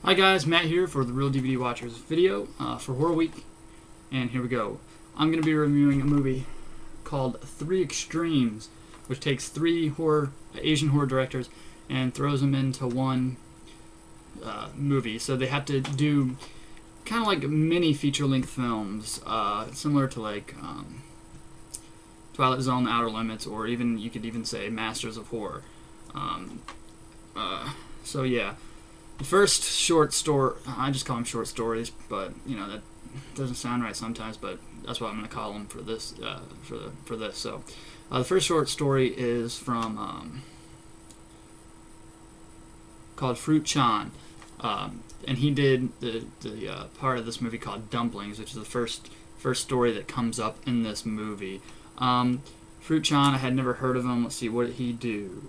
Hi guys, Matt here for the Real DVD Watchers video for Horror Week, and here we go. I'm going to be reviewing a movie called Three Extremes, which takes three Asian horror directors and throws them into one movie. So they have to do kind of like mini feature-length films, similar to like Twilight Zone, Outer Limits, or even you could even say Masters of Horror. So yeah. The first short story, I just call them short stories, but you know that doesn't sound right sometimes. But that's what I'm going to call them for this. For this. So, the first short story is from called Fruit Chan, and he did the part of this movie called Dumplings, which is the first story that comes up in this movie. Fruit Chan, I had never heard of him. Let's see, what did he do?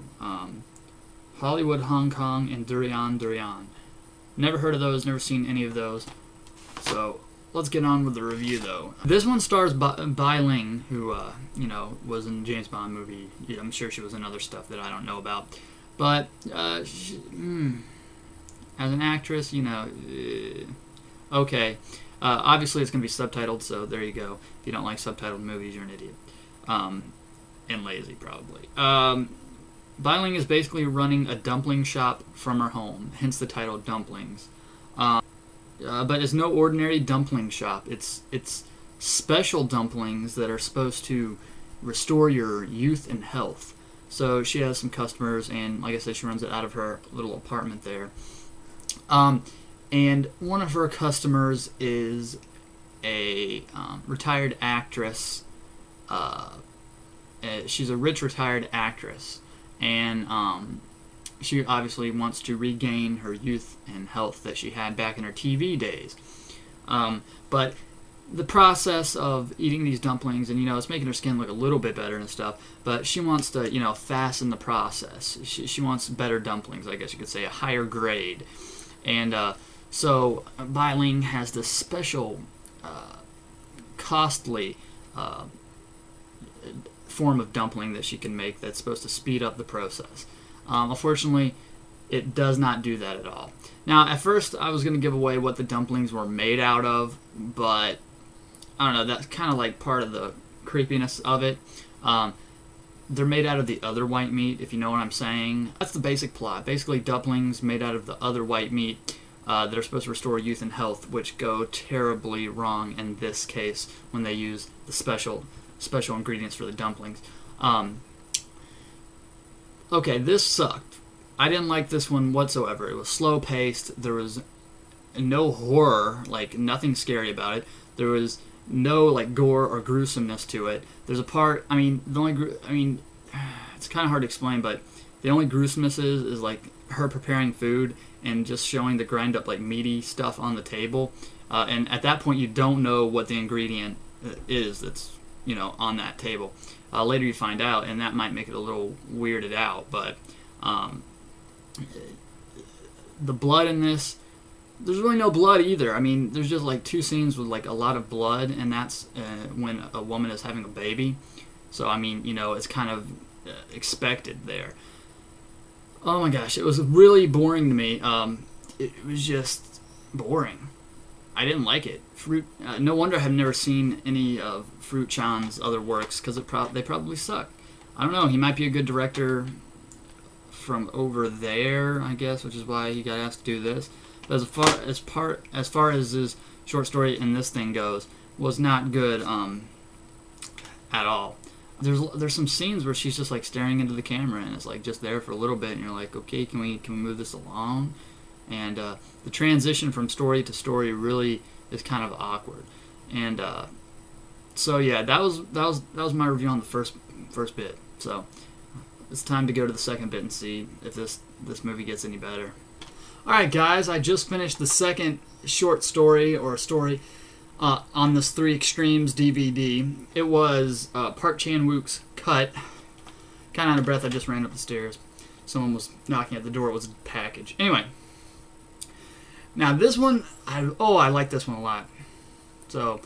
Hollywood, Hong Kong, and Durian. Never heard of those, never seen any of those. So, let's get on with the review, though. This one stars Bai Ling, who, was in the James Bond movie. Yeah, I'm sure she was in other stuff that I don't know about. But, as an actress, okay. Obviously, it's going to be subtitled, so there you go. If you don't like subtitled movies, you're an idiot. And lazy, probably. Bai Ling is basically running a dumpling shop from her home, hence the title Dumplings. But it's no ordinary dumpling shop. It's special dumplings that are supposed to restore your youth and health. So she has some customers, and like I said, she runs it out of her little apartment there. And one of her customers is a retired actress. She's a rich retired actress. And she obviously wants to regain her youth and health that she had back in her TV days. But the process of eating these dumplings, and it's making her skin look a little bit better and stuff, but she wants to, fasten the process. She wants better dumplings, I guess you could say, a higher grade. And so Bai Ling has this special, costly form of dumpling that she can make that's supposed to speed up the process. Unfortunately, it does not do that at all. Now, at first, I was going to give away what the dumplings were made out of, but I don't know, that's kind of like part of the creepiness of it. They're made out of the other white meat, if you know what I'm saying. That's the basic plot. Basically, dumplings made out of the other white meat that are supposed to restore youth and health, which go terribly wrong in this case when they use the special ingredients for the dumplings. Okay, this sucked. I didn't like this one whatsoever. It was slow paced. There was no horror, like nothing scary about it. There was no like gore or gruesomeness to it. There's a part. It's kind of hard to explain, but the only gruesomeness is like her preparing food and just showing the grind up like meaty stuff on the table. And at that point, you don't know what the ingredient is that's on that table. Later you find out, and that might make it a little weirded out, but the blood in this, there's really no blood either. I mean, there's just like two scenes with like a lot of blood, and that's when a woman is having a baby. So, I mean, it's kind of expected there. Oh my gosh, it was really boring to me. It was just boring. I didn't like it. No wonder I've never seen any of Fruit Chan's other works, because they probably suck. I don't know. He might be a good director from over there, I guess, which is why he got asked to do this. But as far as his short story in this thing goes, was not good at all. There's some scenes where she's just like staring into the camera, and it's like just there for a little bit, and you're like, okay, can we move this along? And the transition from story to story really is kind of awkward. And so yeah, that was my review on the first bit. So it's time to go to the second bit and see if this movie gets any better. All right, guys, I just finished the second short story or story on this Three Extremes DVD. It was Park Chan-wook's cut. Kind of out of breath. I just ran up the stairs. Someone was knocking at the door. It was a package. Anyway. Now this one, I like this one a lot. So,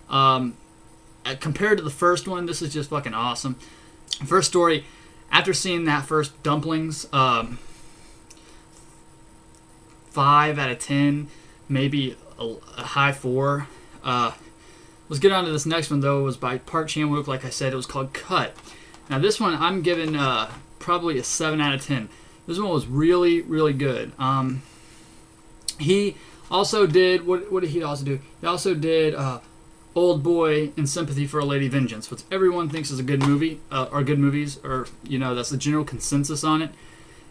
compared to the first one, this is just fucking awesome. First story, after seeing that first Dumplings, 5 out of 10, maybe a high 4. Let's get on to this next one, though. It was by Park Chan-wook. Like I said, it was called Cut. Now, this one I'm giving probably a 7 out of 10. This one was really, really good. He also did, what did he also do? He also did Old Boy and Sympathy for a Lady Vengeance, which everyone thinks is a good movie, or good movies, or, that's the general consensus on it.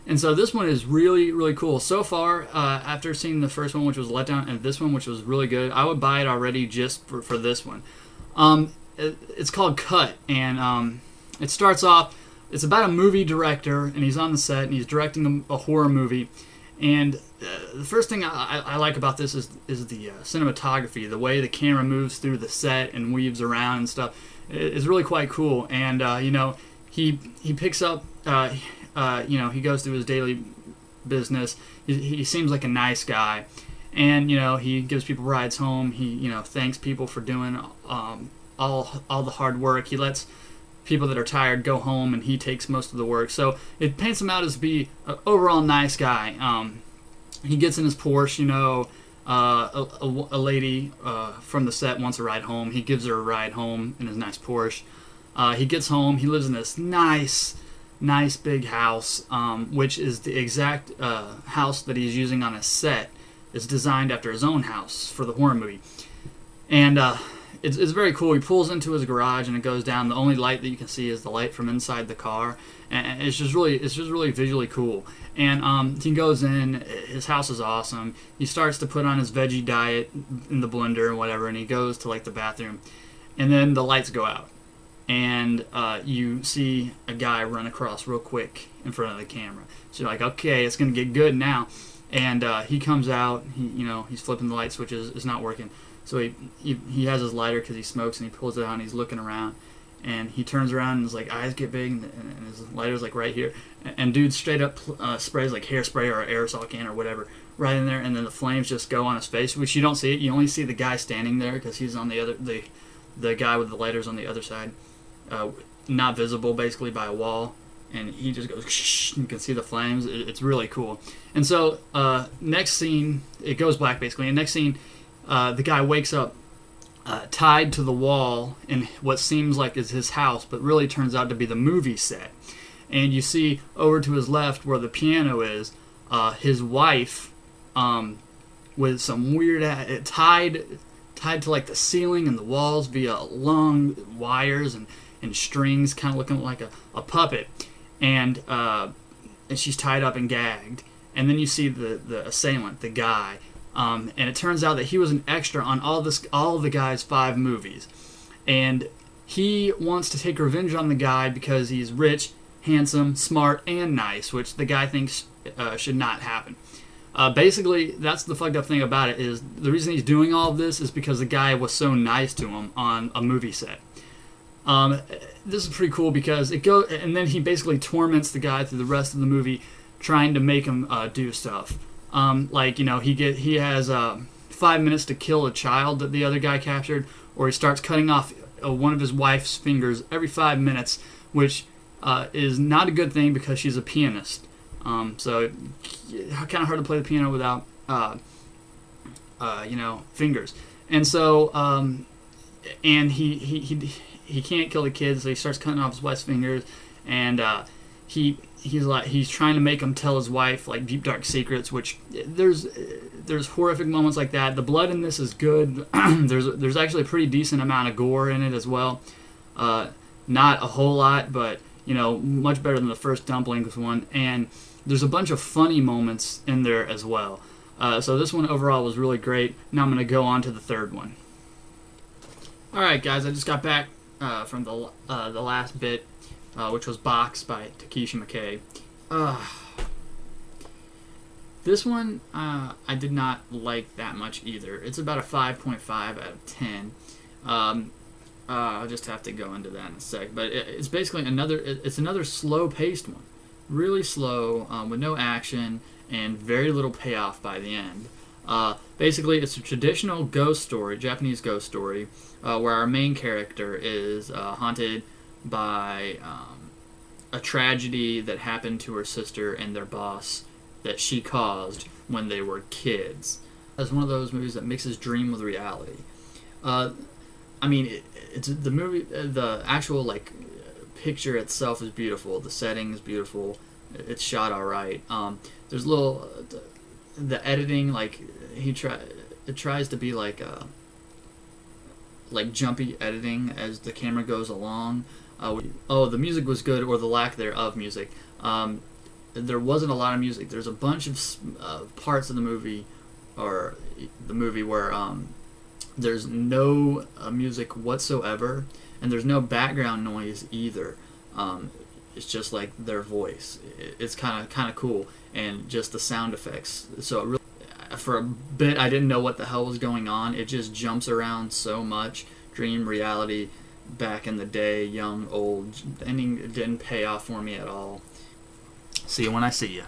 And so this one is really, really cool. So far, after seeing the first one, which was a letdown, and this one, which was really good, I would buy it already just for this one. It's called Cut, and it starts off, it's about a movie director, and he's on the set, and he's directing a horror movie. And the first thing I like about this is the cinematography, the way the camera moves through the set and weaves around and stuff. It's really quite cool. And, he picks up... he goes through his daily business. He seems like a nice guy, and he gives people rides home. He thanks people for doing all the hard work. He lets people that are tired go home, and he takes most of the work. So it paints him out as be an overall nice guy. He gets in his Porsche. A lady from the set wants a ride home. He gives her a ride home in his nice Porsche. He gets home. He lives in this nice big house, which is the exact house that he's using on his set. It's designed after his own house for the horror movie. And it's very cool. He pulls into his garage and it goes down. The only light that you can see is the light from inside the car. And it's just really visually cool. And he goes in, his house is awesome. He starts to put on his veggie diet in the blender and whatever, and he goes to like the bathroom. And then the lights go out. And you see a guy run across real quick in front of the camera. So you're like, okay, it's going to get good now. And he comes out, he's flipping the light switches, it's not working. So he has his lighter because he smokes, and he pulls it out and he's looking around. And he turns around and his like eyes get big, and his lighter's like right here. And dude straight up sprays like hairspray or an aerosol can or whatever right in there, and then the flames just go on his face, which you don't see it. You only see the guy standing there because he's on the other, the guy with the lighter's on the other side. Not visible basically by a wall, and he just goes shh, and you can see the flames. It's really cool. And so next scene, it goes black basically, and next scene the guy wakes up tied to the wall in what seems like is his house, but really turns out to be the movie set. And you see over to his left where the piano is, his wife with some weird tied to like the ceiling and the walls via long wires and strings, kind of looking like a puppet, and she's tied up and gagged. And then you see the assailant, the guy, and it turns out that he was an extra on all of the guy's 5 movies, and he wants to take revenge on the guy because he's rich, handsome, smart, and nice, which the guy thinks should not happen. Basically, that's the fucked up thing about it, is the reason he's doing all of this is because the guy was so nice to him on a movie set. This is pretty cool because and then he basically torments the guy through the rest of the movie, trying to make him do stuff. He has 5 minutes to kill a child that the other guy captured, or he starts cutting off one of his wife's fingers every 5 minutes, which is not a good thing because she's a pianist. So kind of hard to play the piano without fingers. And so and he can't kill the kids, so he starts cutting off his wife's fingers, and he's trying to make him tell his wife like deep dark secrets, which there's horrific moments like that. The blood in this is good. there's actually a pretty decent amount of gore in it as well. Not a whole lot, but much better than the first Dumplings one, and there's a bunch of funny moments in there as well. So this one overall was really great. Now I'm going to go on to the third one. Alright guys, I just got back from the last bit, which was Box by Takeshi Miike. This one I did not like that much either. It's about a 5.5 out of 10. I'll just have to go into that in a sec. But it's basically another slow-paced one. Really slow, with no action, and very little payoff by the end. Basically, it's a traditional ghost story, Japanese ghost story, where our main character is haunted by a tragedy that happened to her sister and their boss that she caused, when they were kids. It's one of those movies that mixes dream with reality. Uh, I mean, it's the movie. The actual like picture itself is beautiful. The setting is beautiful. It's shot all right. There's little the editing like it tries to be like jumpy editing as the camera goes along. The music was good, or the lack thereof music. There wasn't a lot of music. There's a bunch of parts of the movie, or the movie where there's no music whatsoever, and there's no background noise either. It's just like their voice. It's kind of cool, and just the sound effects. So it really, for a bit, I didn't know what the hell was going on. It just jumps around so much. Dream, reality, back in the day, young, old. The ending didn't pay off for me at all. See you when I see you.